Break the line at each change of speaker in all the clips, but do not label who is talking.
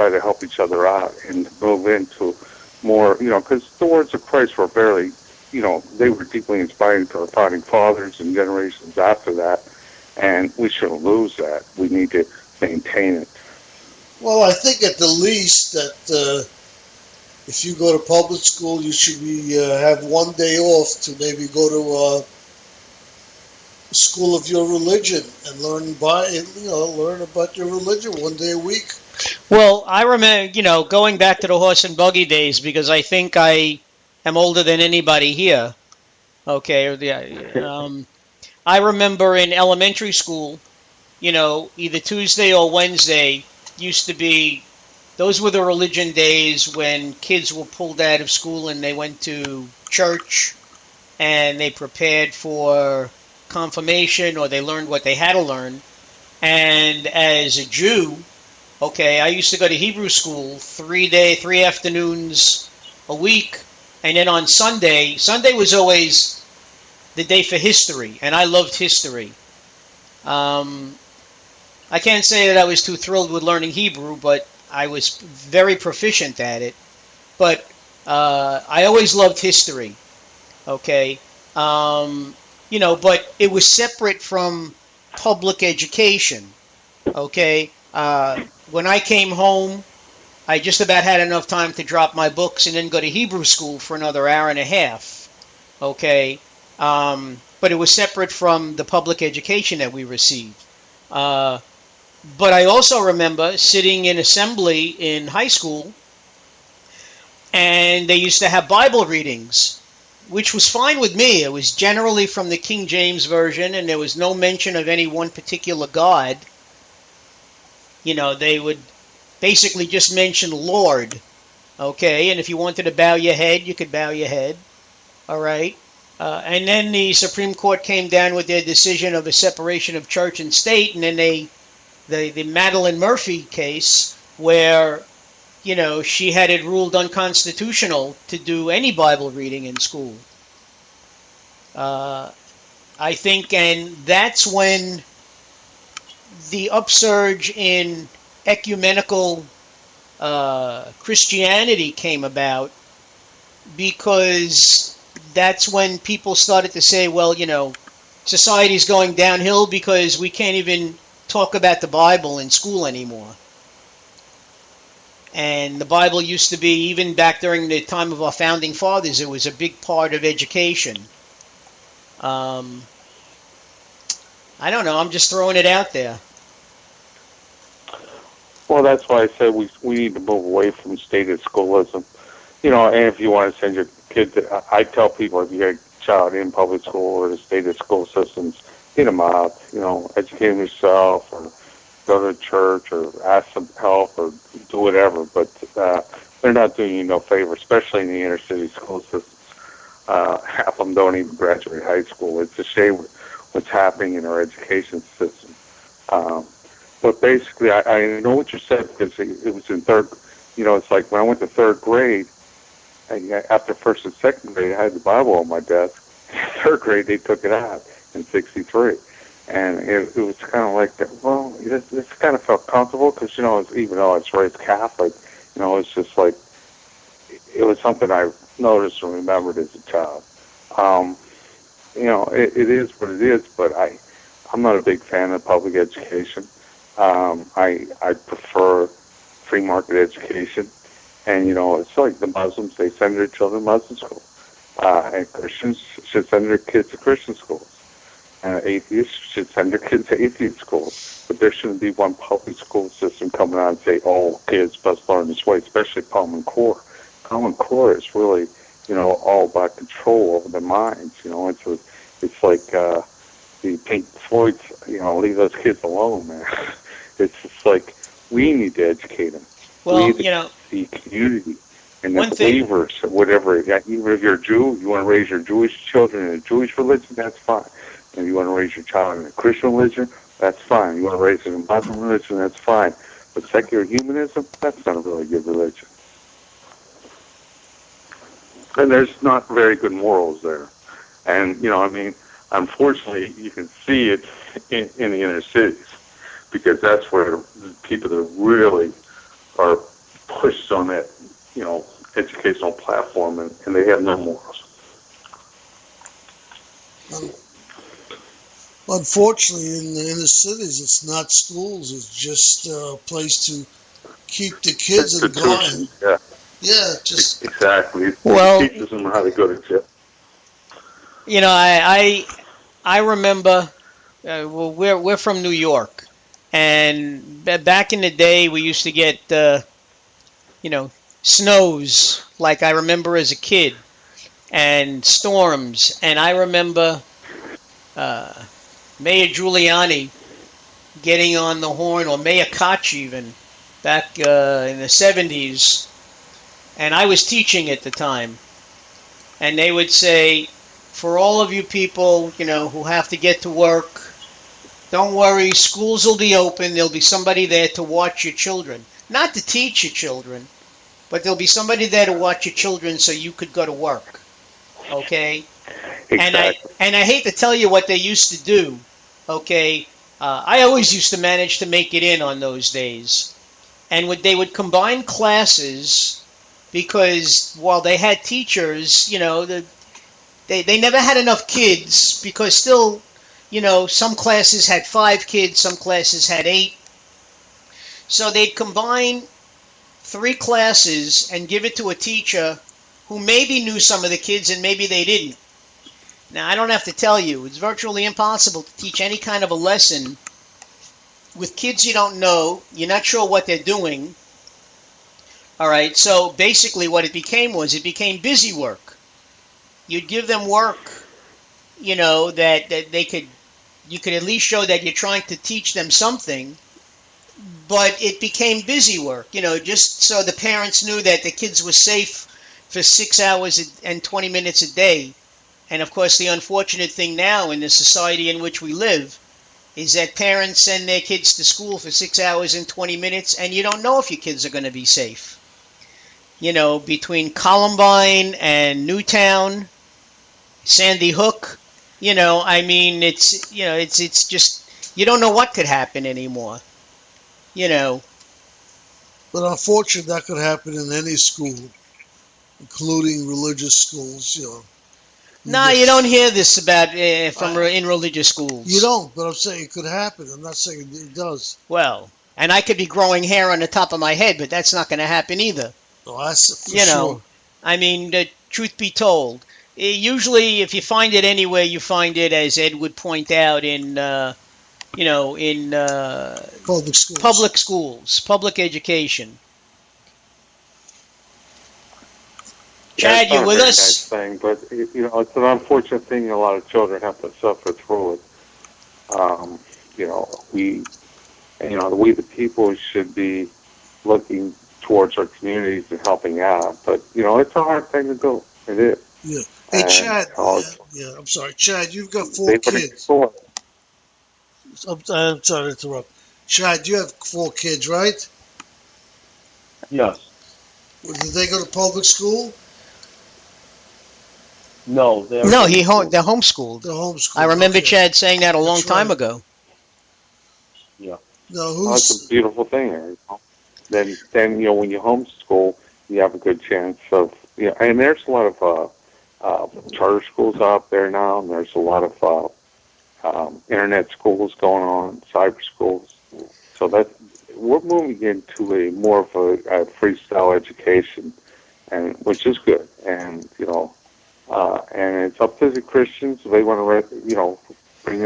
try to help each other out and move into more, because the words of Christ were very, they were deeply inspiring to our founding fathers and generations after that, and we shouldn't lose that. We need to maintain it.
Well, I think at the least that if you go to public school, you should have one day off to maybe go to a school of your religion and learn about your religion one day a week.
Well, I remember, going back to the horse and buggy days, because I think I am older than anybody here. Okay, I remember in elementary school, either Tuesday or Wednesday used to be, those were the religion days when kids were pulled out of school and they went to church and they prepared for confirmation or they learned what they had to learn. And as a Jew, I used to go to Hebrew school 3 afternoons a week. And then on Sunday was always the day for history, and I loved history. I can't say that I was too thrilled with learning Hebrew, but I was very proficient at it. But I always loved history, okay? But it was separate from public education, okay? When I came home, I just about had enough time to drop my books and then go to Hebrew school for another hour and a half, okay? But it was separate from the public education that we received. But I also remember sitting in assembly in high school, and they used to have Bible readings, which was fine with me. It was generally from the King James Version, and there was no mention of any one particular God. They would basically just mention Lord, okay? And if you wanted to bow your head, you could bow your head, all right? And then the Supreme Court came down with their decision of a separation of church and state, and then the Madeline Murphy case where, she had it ruled unconstitutional to do any Bible reading in school. I think, and that's when the upsurge in ecumenical Christianity came about, because that's when people started to say, well, society's going downhill because we can't even talk about the Bible in school anymore. And the Bible used to be, even back during the time of our founding fathers, it was a big part of education. I don't know, I'm just throwing it out there.
Well, that's why I said we need to move away from stated schoolism. And if you want to send your kid to, I tell people, if you have a child in public school or the stated school systems, get them out, educate them yourself, or go to church, or ask them help, or do whatever. But they're not doing you no favor, especially in the inner city school systems. Half of them don't even graduate high school. It's a shame what's happening in our education system. But basically, I know what you said, because it was in third, it's like when I went to third grade, after first and second grade, I had the Bible on my desk. In third grade, they took it out in '63. And it was kind of like, well, this kind of felt comfortable, because, even though I was raised Catholic, it's just like, it was something I noticed and remembered as a child. It is what it is, but I'm not a big fan of public education. I prefer free market education. And, it's like the Muslims, they send their children to Muslim school. And Christians should send their kids to Christian schools. And atheists should send their kids to atheist schools. But there shouldn't be one public school system coming out and say, oh, kids must learn this way, especially Common Core. Common Core is really, all about control over the minds. It's like the Pink Floyd's, leave those kids alone, man. It's just like, we need to educate them.
Well,
the community and the believers, or whatever. Even if you're a Jew, you want to raise your Jewish children in a Jewish religion, that's fine. If you want to raise your child in a Christian religion, that's fine. You want to raise it in a Muslim religion, that's fine. But secular humanism, that's not a really good religion. And there's not very good morals there. And, unfortunately, you can see it in the inner cities, because that's where the people that really are pushed on that, educational platform, and they have no morals.
Unfortunately, in the inner cities, it's not schools. It's just a place to keep the kids in line.
Institutions, yeah,
Yeah, just
exactly.
Well,
It teaches them how to go to jail.
I remember. Well, we're from New York, and back in the day, we used to get snows like I remember as a kid, and storms, and I remember Mayor Giuliani getting on the horn, or Mayor Koch even, back in the 70s, and I was teaching at the time, and they would say, for all of you people, who have to get to work, don't worry, schools will be open, there'll be somebody there to watch your children. Not to teach your children, but there'll be somebody there to watch your children so you could go to work. Okay?
Exactly.
And I hate to tell you what they used to do. Okay? I always used to manage to make it in on those days. And they would combine classes because while they had teachers, they never had enough kids because still, some classes had 5 kids, some classes had 8. So they'd combine 3 classes and give it to a teacher who maybe knew some of the kids and maybe they didn't. Now, I don't have to tell you, it's virtually impossible to teach any kind of a lesson with kids you don't know, you're not sure what they're doing. All right, so basically what it became busy work. You'd give them work, that you could at least show that you're trying to teach them something, but it became busy work, just so the parents knew that the kids were safe for 6 hours and 20 minutes a day. And of course, the unfortunate thing now in the society in which we live is that parents send their kids to school for 6 hours and 20 minutes, and you don't know if your kids are going to be safe. Between Columbine and Newtown, Sandy Hook, it's just, you don't know what could happen anymore.
But unfortunately, that could happen in any school, including religious schools.
No, you don't hear this about in religious schools.
You don't, but I'm saying it could happen. I'm not saying it does.
Well, and I could be growing hair on the top of my head, but that's not going to happen either.
Oh, that's for sure.
I mean, the truth be told, usually if you find it anywhere, you find it, as Ed would point out, in public schools, public education. Chad, you with us?
Nice thing, but it's an unfortunate thing. A lot of children have to suffer through it. We the people should be looking towards our communities and helping out. But it's a hard thing to do. It is.
Yeah. Hey, Chad. I'm sorry, Chad. You've got 4 kids. I'm sorry to interrupt. Chad, you have 4 kids, right?
Yes.
Did they go to public school?
No.
They're homeschooled.
They're homeschooled.
I remember
okay.
Chad saying that a long time ago.
Yeah.
No,
that's a beautiful thing. Then when you homeschool, you have a good chance of and there's a lot of charter schools out there now, and there's a lot of internet schools going on, cyber schools. So that we're moving into a more of a freestyle education, and which is good. And and it's up to the Christians if they want to bring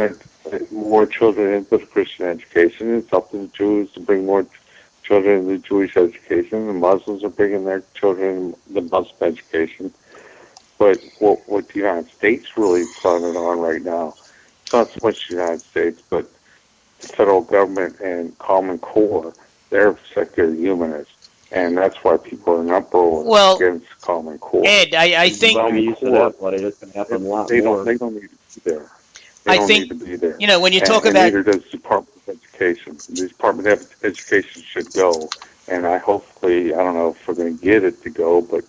more children into the Christian education. It's up to the Jews to bring more children into the Jewish education. The Muslims are bringing their children in the Muslim education. But what the United States really is planning on right now, it's not so much the United States, but the federal government and Common Core, they're secular humanists. And that's why people are in uproar against Common Core.
Ed, I think...
I'm used to that, but it's going to happen a lot more.
They don't need to be there. They don't need to be there.
When you talk about...
neither does the Department of Education. The Department of Education should go. And I don't know if we're going to get it to go, but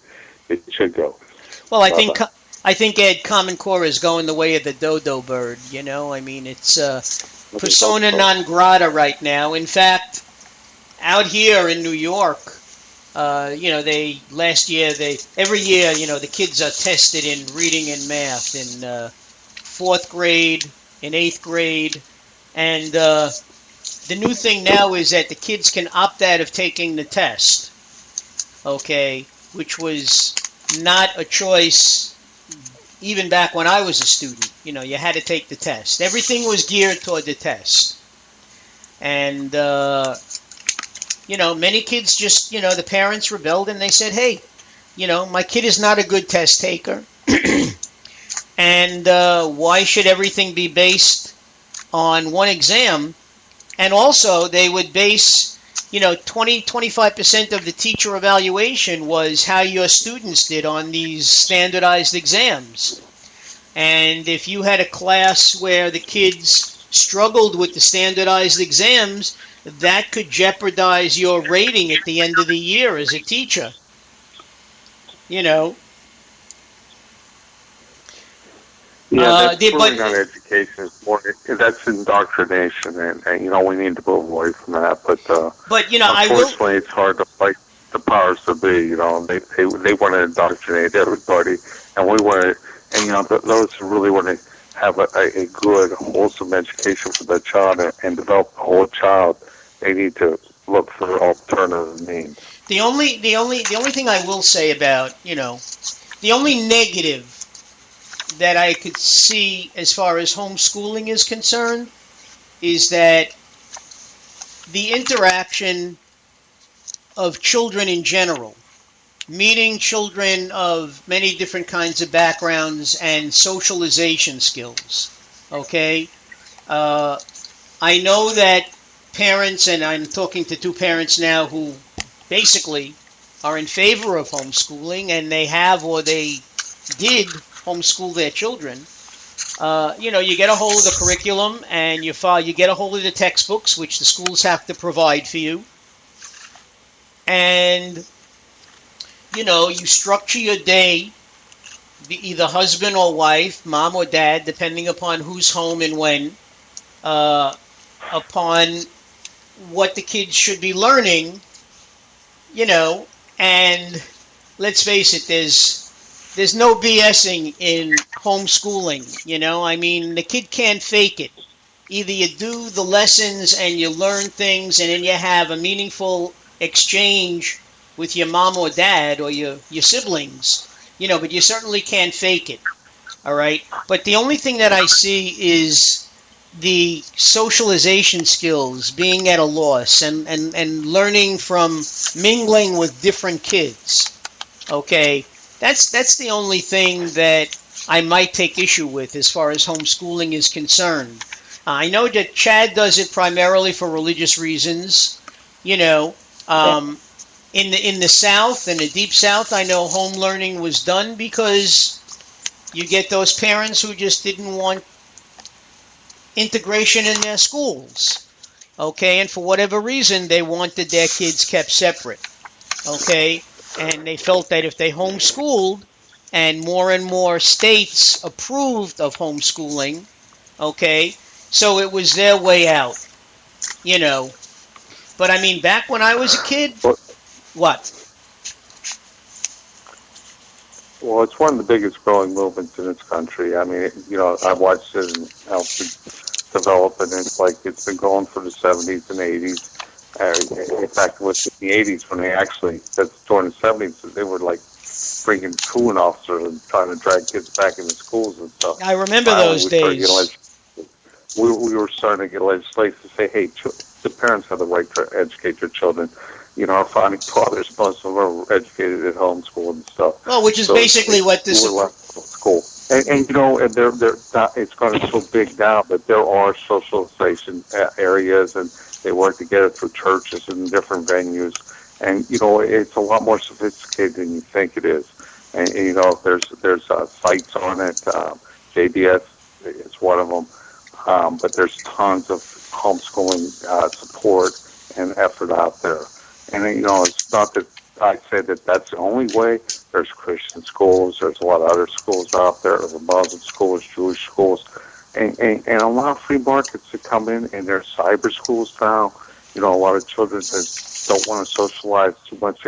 it should go.
Well, I think Ed, Common Core is going the way of the dodo bird. It's persona non grata right now. In fact, out here in New York, Every year, the kids are tested in reading and math in fourth grade, in eighth grade, and the new thing now is that the kids can opt out of taking the test. Okay, which was not a choice even back when I was a student. You had to take the test. Everything was geared toward the test. And, many kids just, the parents rebelled and they said, hey, my kid is not a good test taker. And why should everything be based on one exam? And also they would base 25% of the teacher evaluation was how your students did on these standardized exams. And if you had a class where the kids struggled with the standardized exams, that could jeopardize your rating at the end of the year as a teacher.
Yeah, that's really not education. It's more, that's indoctrination, and we need to move away from that. But unfortunately, it's hard to fight the powers that be. They want to indoctrinate everybody, and we want to, and those who really want to have a good, wholesome education for their child and develop the whole child, they need to look for alternative means.
The only thing I will say about the only negative that I could see as far as homeschooling is concerned is that the interaction of children in general, meeting children of many different kinds of backgrounds and socialization skills. Okay? I know that parents, and I'm talking to two parents now who basically are in favor of homeschooling, and they have or they did homeschool their children. You get a hold of the curriculum and you get a hold of the textbooks, which the schools have to provide for you. And, you structure your day, either husband or wife, mom or dad, depending upon who's home and when, upon what the kids should be learning, and let's face it, there's no BSing in homeschooling, I mean, the kid can't fake it. Either you do the lessons and you learn things and then you have a meaningful exchange with your mom or dad or your siblings, but you certainly can't fake it, all right? But the only thing that I see is the socialization skills being at a loss and learning from mingling with different kids, okay? That's the only thing that I might take issue with as far as homeschooling is concerned. I know that Chad does it primarily for religious reasons. In the South, in the Deep South, I know home learning was done because you get those parents who just didn't want integration in their schools. Okay, and for whatever reason, they wanted their kids kept separate. Okay. And they felt that if they homeschooled, and more states approved of homeschooling, okay, so it was their way out, But I mean, back when I was a kid, what?
Well, it's one of the biggest growing movements in this country. I mean, I've watched it and helped it develop, and it's been going for the 70s and 80s. In fact, it was in the 80s when that's during the 70s, they were bringing truant officers and trying to drag kids back into schools and stuff.
I remember those days.
We were starting to get legislation to say, hey, the parents have the right to educate their children. Our founding fathers, most of them were educated at home school and stuff.
Well, which is basically what this
school. And they're not, it's gotten so big now, but there are socialization areas, and they work together through churches and different venues. And, it's a lot more sophisticated than you think it is. And there's sites on it. JBS is one of them. But there's tons of homeschooling support and effort out there. And, it's not that I say that that's the only way. There's Christian schools. There's a lot of other schools out there. There's Muslim schools, Jewish schools. And a lot of free markets that come in, and there's cyber schools now. a lot of children that don't want to socialize too much